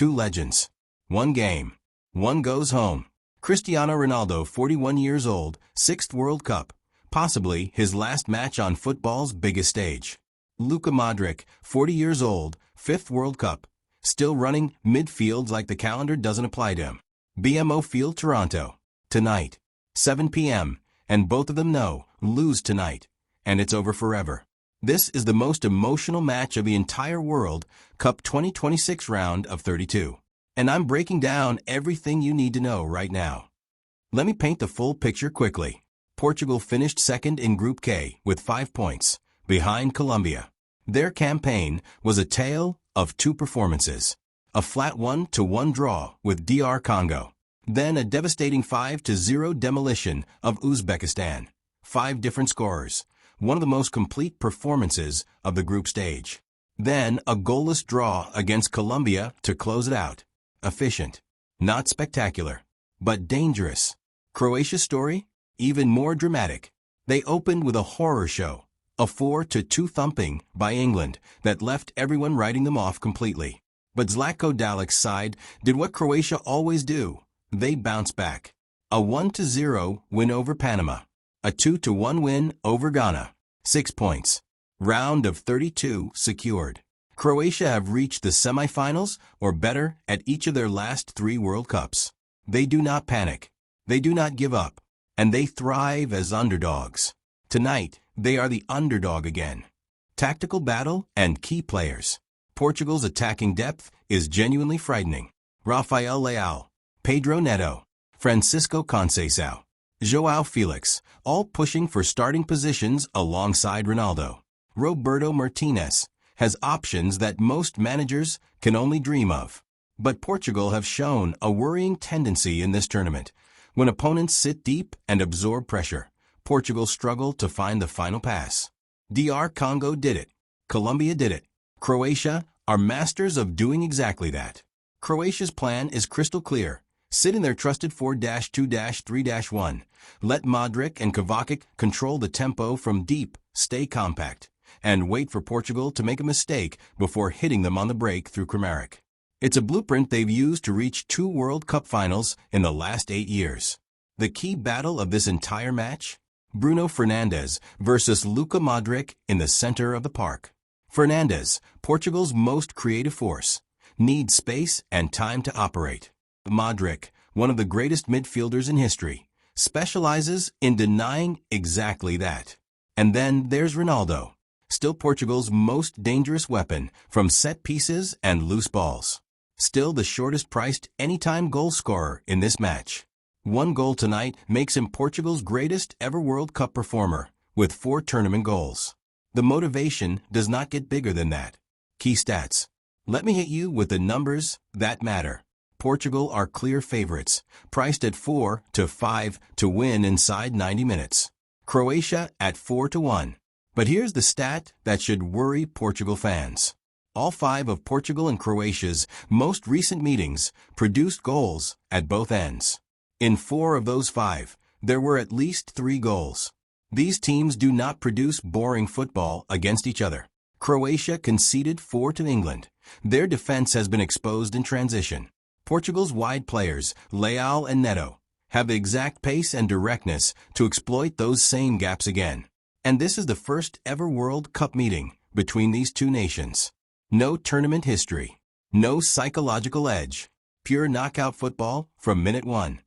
Two legends. One game. One goes home. Cristiano Ronaldo, 41 years old, 6th World Cup, possibly his last match on football's biggest stage. Luka Modrić, 40 years old, 5th World Cup, still running midfields like the calendar doesn't apply to him. BMO Field, Toronto. Tonight. 7 p.m. And both of them know, lose tonight, and it's over forever. This is the most emotional match of the entire World Cup 2026 round of 32. And I'm breaking down everything you need to know right now. Let me paint the full picture quickly. Portugal finished second in Group K with 5 points, behind Colombia. Their campaign was a tale of two performances. A flat 1-1 draw with DR Congo. Then a devastating 5-0 demolition of Uzbekistan. 5 different scorers. One of the most complete performances of the group stage. Then a goalless draw against Colombia to close it out. Efficient. Not spectacular, but dangerous. Croatia's story? Even more dramatic. They opened with a horror show. A 4-2 thumping by England that left everyone writing them off completely. But Zlatko Dalic's side did what Croatia always do. They bounced back. A 1-0 win over Panama. A 2-1 win over Ghana. 6 points. Round of 32 secured. Croatia have reached the semifinals or better at each of their last 3 World Cups. They do not panic. They do not give up. And they thrive as underdogs. Tonight, they are the underdog again. Tactical battle and key players. Portugal's attacking depth is genuinely frightening. Rafael Leao, Pedro Neto, Francisco Conceição, João Felix, all pushing for starting positions alongside Ronaldo. Roberto Martinez has options that most managers can only dream of. But Portugal have shown a worrying tendency in this tournament. When opponents sit deep and absorb pressure, Portugal struggle to find the final pass. DR Congo did it. Colombia did it. Croatia are masters of doing exactly that. Croatia's plan is crystal clear. Sit in their trusted 4-2-3-1. Let Modrić and Kovacic control the tempo from deep, stay compact, and wait for Portugal to make a mistake before hitting them on the break through Kramaric. It's a blueprint they've used to reach 2 World Cup finals in the last 8 years. The key battle of this entire match? Bruno Fernandes versus Luka Modrić in the center of the park. Fernandes, Portugal's most creative force, needs space and time to operate. Modrić, one of the greatest midfielders in history, specializes in denying exactly that. And then there's Ronaldo, still Portugal's most dangerous weapon from set pieces and loose balls. Still the shortest priced anytime goal scorer in this match. 1 goal tonight makes him Portugal's greatest ever World Cup performer, with 4 tournament goals. The motivation does not get bigger than that. Key stats. Let me hit you with the numbers that matter. Portugal are clear favorites, priced at 4-5 to win inside 90 minutes. Croatia at 4-1. But here's the stat that should worry Portugal fans. All 5 of Portugal and Croatia's most recent meetings produced goals at both ends. In 4 of those 5, there were at least 3 goals. These teams do not produce boring football against each other. Croatia conceded 4 to England. Their defense has been exposed in transition. Portugal's wide players, Leao and Neto, have the exact pace and directness to exploit those same gaps again. And this is the first ever World Cup meeting between these two nations. No tournament history. No psychological edge. Pure knockout football from minute 1.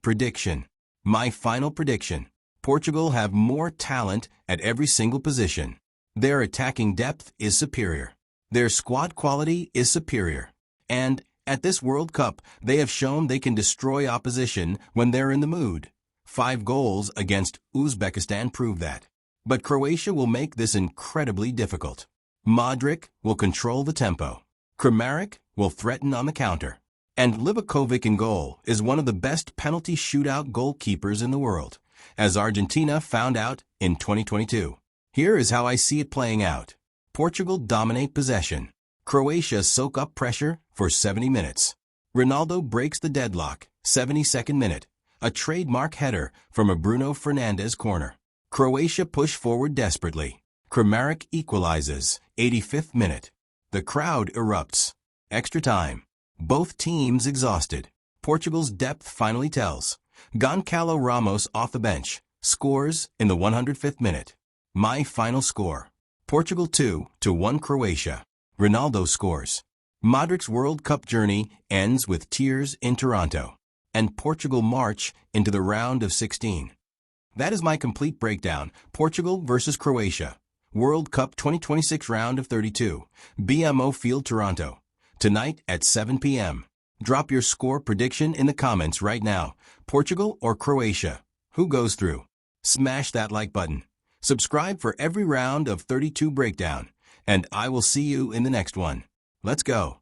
Prediction. My final prediction. Portugal have more talent at every single position. Their attacking depth is superior. Their squad quality is superior. And at this World Cup, they have shown they can destroy opposition when they're in the mood. 5 goals against Uzbekistan prove that. But Croatia will make this incredibly difficult. Modrić will control the tempo. Kramaric will threaten on the counter. And Livakovic in goal is one of the best penalty shootout goalkeepers in the world, as Argentina found out in 2022. Here is how I see it playing out. Portugal dominate possession. Croatia soak up pressure for 70 minutes. Ronaldo breaks the deadlock, 72nd minute. A trademark header from a Bruno Fernandes corner. Croatia push forward desperately. Kramaric equalizes, 85th minute. The crowd erupts. Extra time. Both teams exhausted. Portugal's depth finally tells. Goncalo Ramos off the bench. Scores in the 105th minute. My final score. Portugal 2-1 Croatia. Ronaldo scores. Modric's World Cup journey ends with tears in Toronto. And Portugal march into the round of 16. That is my complete breakdown. Portugal versus Croatia. World Cup 2026 round of 32. BMO Field, Toronto. Tonight at 7 p.m. Drop your score prediction in the comments right now. Portugal or Croatia? Who goes through? Smash that like button. Subscribe for every round of 32 breakdown. And I will see you in the next one. Let's go.